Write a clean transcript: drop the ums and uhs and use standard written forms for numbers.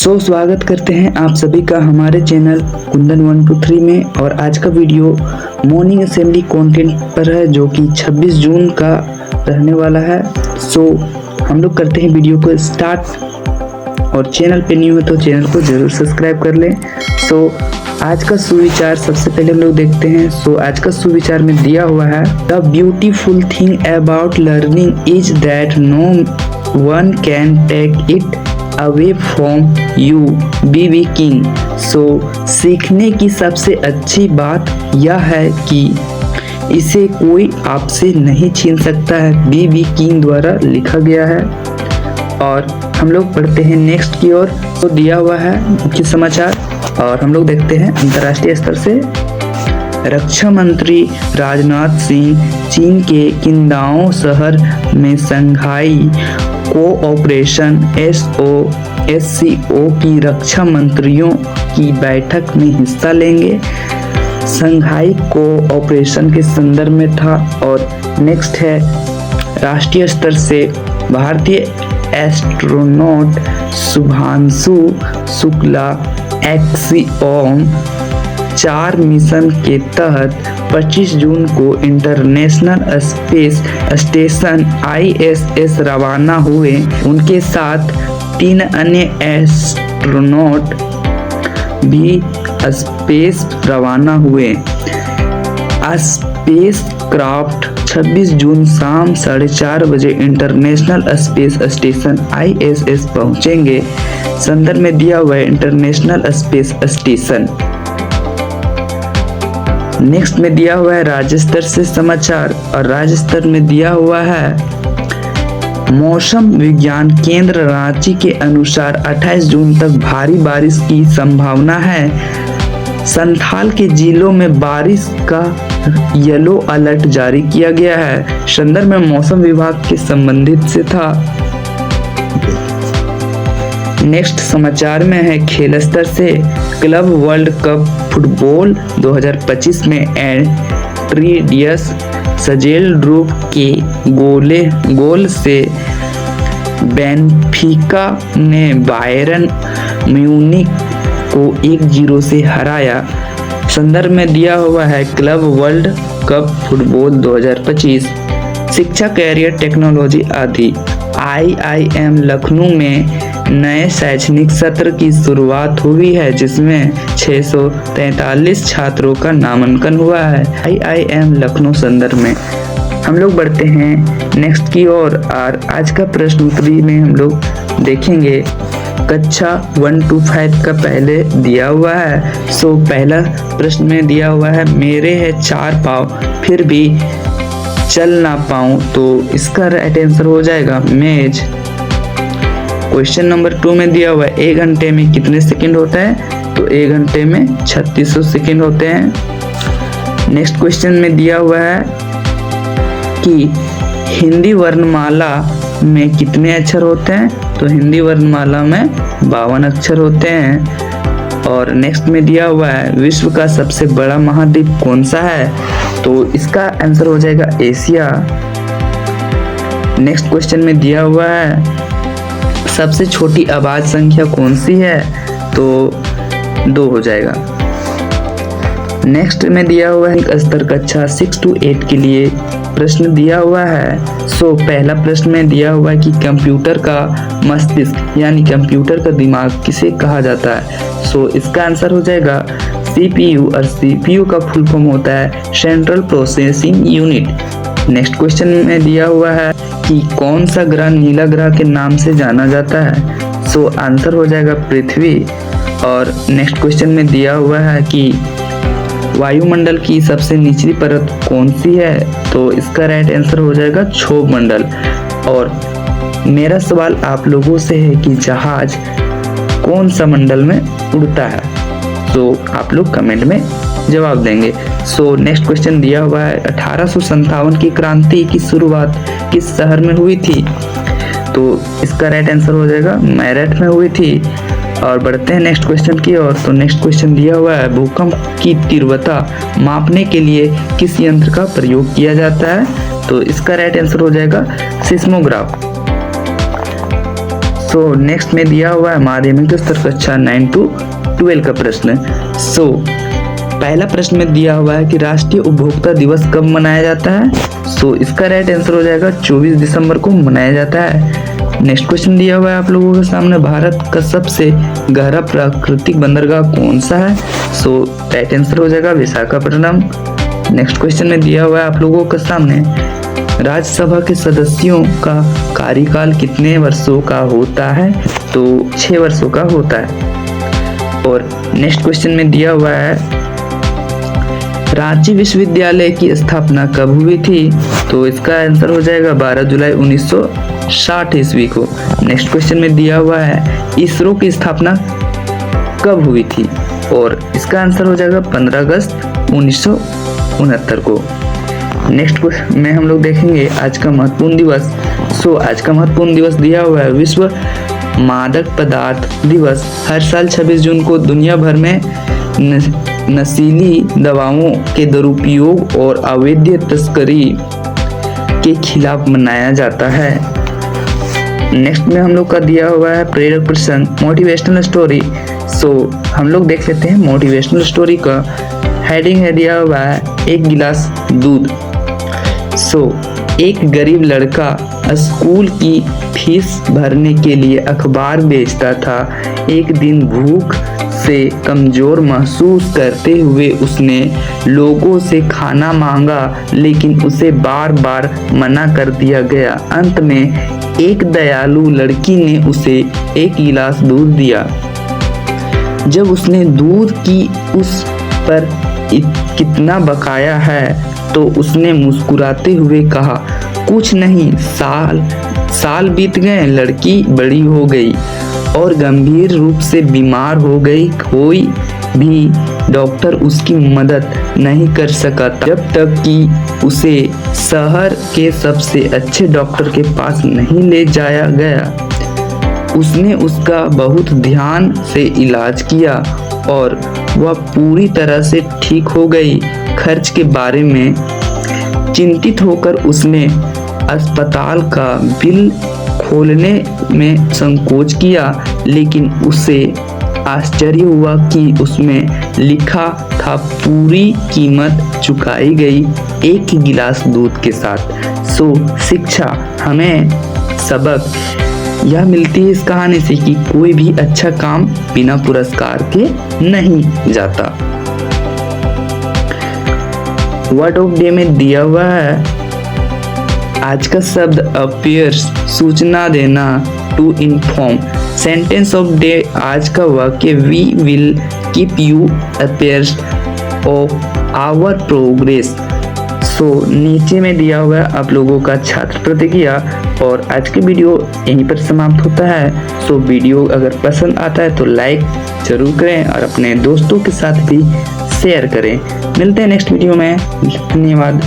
स्वागत करते हैं आप सभी का हमारे चैनल कुंदन 123 में। और आज का वीडियो मॉर्निंग असेंबली कंटेंट पर है जो कि 26 जून का रहने वाला है। हम लोग करते हैं वीडियो को स्टार्ट। और चैनल पे न्यू है तो चैनल को जरूर सब्सक्राइब कर लें। आज का सुविचार सबसे पहले हम लोग देखते हैं। आज का सुविचार में दिया हुआ है, the beautiful thing about learning is that no one can take it away from you, be king. सीखने की सबसे अच्छी बात यह है कि इसे कोई आपसे नहीं छीन सकता है। बी किंग द्वारा लिखा गया है। और हम लोग पढ़ते हैं नेक्स्ट की ओर। दिया हुआ है मुख्य समाचार और हम लोग देखते हैं अंतर्राष्ट्रीय स्तर से। रक्षा मंत्री राजनाथ सिंह चीन के किंगडाओ शहर में शंघाई कोऑपरेशन SCO की रक्षा मंत्रियों की बैठक में हिस्सा लेंगे। शंघाई कोऑपरेशन के संदर्भ में था। और नेक्स्ट है राष्ट्रीय स्तर से। भारतीय astronaut Shubhanshu Shukla axiom 4 mission के तहत 25 जून को इंटरनेशनल स्पेस स्टेशन ISS रवाना हुए। उनके साथ 3 अन्य एस्ट्रोनॉट भी स्पेस रवाना हुए। स्पेस क्राफ्ट 26 जून शाम 4:30 बजे इंटरनेशनल स्पेस स्टेशन ISS पहुंचेंगे। संदर्भ में दिया हुआ है इंटरनेशनल स्पेस स्टेशन। नेक्स्ट में दिया हुआ है राज्य स्तर से समाचार। और राज्य स्तर में दिया हुआ है, मौसम विज्ञान केंद्र रांची के अनुसार 28 जून तक भारी बारिश की संभावना है। संथाल के जिलों में बारिश का येलो अलर्ट जारी किया गया है। संदर्भ में मौसम विभाग के संबंधित से था। नेक्स्ट समाचार में है खेल स्तर से। क्लब वर्ल्ड कप फुटबॉल 2025 में एंट्रीडियस सजेलड्रूप के गोल से बेनफिका ने बायरन म्यूनिख को 1-0 से हराया। संदर्भ में दिया हुआ है क्लब वर्ल्ड कप फुटबॉल 2025। शिक्षा, कैरियर, टेक्नोलॉजी आदि। IIM लखनऊ में नए शैक्षणिक सत्र की शुरुआत हुई है जिसमें 643 छात्रों का नामांकन हुआ है। IIM लखनऊ संदर्भ में हम लोग बढ़ते हैं नेक्स्ट की ओर। और आज का प्रश्न उत्तरी में हम लोग देखेंगे कक्षा 1 to 5 का पहले दिया हुआ है। पहला प्रश्न में दिया हुआ है, मेरे है 4 पाँव फिर भी चल ना पाऊं, तो इसका राइट आंसर हो जाएगा मेज। क्वेश्चन नंबर 2 में दिया हुआ है, 1 घंटे में कितने सेकंड होता है, तो 1 घंटे में 3600 सेकंड होते हैं। नेक्स्ट क्वेश्चन में दिया हुआ है कि हिंदी वर्णमाला में कितने अक्षर होते हैं, तो हिंदी वर्णमाला में 52 अक्षर होते हैं। और नेक्स्ट में दिया हुआ है, विश्व का सबसे बड़ा महाद्वीप कौन सा है, तो इसका आंसर हो जाएगा एशिया। नेक्स्ट क्वेश्चन में दिया हुआ है, सबसे छोटी आवाज संख्या कौन सी है, तो 2 हो जाएगा। नेक्स्ट में दिया हुआ है स्तर कक्षा 6 to 8 के लिए प्रश्न दिया हुआ है। पहला प्रश्न में दिया हुआ है कि कंप्यूटर का मस्तिष्क यानी कंप्यूटर का दिमाग किसे कहा जाता है, इसका आंसर हो जाएगा CPU। और CPU का फुल फॉर्म होता है central processing unit. Next question में दिया हुआ है कि कौन सा ग्रह नीला ग्रह के नाम से जाना जाता है, आंसर हो जाएगा पृथ्वी। और नेक्स्ट क्वेश्चन में दिया हुआ है कि वायुमंडल की सबसे निचली परत कौन सी है, तो इसका राइट आंसर हो जाएगा क्षोभ मंडल। और मेरा सवाल आप लोगों से है कि जहाज कौन सा मंडल में उड़ता है, आप लोग कमेंट में जवाब देंगे। नेक्स्ट क्वेश्चन दिया हुआ है, 1857 की क्रांति की शुरुआत किस शहर में हुई थी, तो इसका राइट आंसर हो जाएगा मेरठ में हुई थी। और बढ़ते हैं नेक्स्ट क्वेश्चन की ओर। नेक्स्ट क्वेश्चन दिया हुआ है, भूकंप की तीव्रता मापने के लिए किस यंत्र का प्रयोग किया जाता है, तो इसका राइट आंसर हो जाएगा सिस्मोग्राफ। सो नेक्स्ट में दिया हुआ है माध्यमिक स्तर कक्षा 9 to 12 का प्रश्न। सो पहला प्रश्न में दिया हुआ है कि राष्ट्रीय उपभोक्ता दिवस कब मनाया जाता है। सो इसका राइट आंसर हो जाएगा 24 दिसंबर को मनाया जाता है। नेक्स्ट क्वेश्चन दिया हुआ है आप लोगों के सामने, भारत का सबसे गहरा प्राकृतिक बंदरगाह कौन सा है। सो राइट आंसर हो जाएगा विशाखापट्टनम। नेक्स्ट क्वेश्चन में दिया हुआ है आप लोगों के सामने, राज्यसभा के सदस्यों का कार्यकाल कितने वर्षों का होता है। तो 6 वर्षों का होता है। और नेक्स्ट क्वेश्चन में दिया हुआ है रांची विश्वविद्यालय की स्थापना कब हुई थी। तो इसका आंसर हो जाएगा 12 जुलाई 1960 ईस्वी को। नेक्स्ट क्वेश्चन में दिया हुआ है इसरो की स्थापना कब हुई थी, और इसका आंसर हो जाएगा 15 अगस्त 1969 को। नेक्स्ट में हम लोग देखेंगे आज का महत्वपूर्ण दिवस। सो आज का महत्वपूर्ण दिवस दिया हुआ है विश्व मादक पदार्थ दिवस। हर साल 26 जून को दुनिया भर में नशीली दवाओं के दुरुपयोग और अवैध तस्करी के खिलाफ मनाया जाता है। नेक्स्ट में हम लोग का दिया हुआ है प्रेरक प्रसंग मोटिवेशनल स्टोरी। सो हम लोग देख लेते हैं मोटिवेशनल स्टोरी का हेडिंग है दिया हुआ है एक गिलास दूध। सो एक गरीब लड़का स्कूल की फीस भरने के लिए अखबार बेचता था। एक दिन भूख से कमजोर महसूस करते हुए उसने लोगों से खाना मांगा, लेकिन उसे बार बार मना कर दिया गया। अंत में एक दयालु लड़की ने उसे एक गिलास दूध दिया। जब उसने दूध की उस पर कितना बकाया है तो उसने मुस्कुराते हुए कहा, कुछ नहीं, साल बीत गए। लड़की बड़ी हो गई और गंभीर रूप से बीमार हो गई। कोई भी डॉक्टर उसकी मदद नहीं कर सका जब तक कि उसे शहर के सबसे अच्छे डॉक्टर के पास नहीं ले जाया गया। उसने उसका बहुत ध्यान से इलाज किया और वह पूरी तरह से ठीक हो गई। खर्च के बारे में चिंतित होकर उसने अस्पताल का बिल खोलने में संकोच किया, लेकिन उसे आश्चर्य हुआ कि उसमें लिखा था पूरी कीमत चुकाई गई एक गिलास दूध के साथ। सो शिक्षा हमें सबक यह मिलती है इस कहानी से कि कोई भी अच्छा काम बिना पुरस्कार के नहीं जाता। वर्ड ऑफ डे में दिया हुआ है आज का शब्द अपीयर्स सूचना देना, to inform. Sentence of day आज का वाक्य we will keep you appears of our progress. So नीचे में दिया हुआ है आप लोगों का छात्र प्रतिक्रिया, और आज की वीडियो यहीं पर समाप्त होता है। सो वीडियो अगर पसंद आता है तो लाइक जरूर करें और अपने दोस्तों के साथ भी शेयर करें। मिलते हैं नेक्स्ट वीडियो में। धन्यवाद।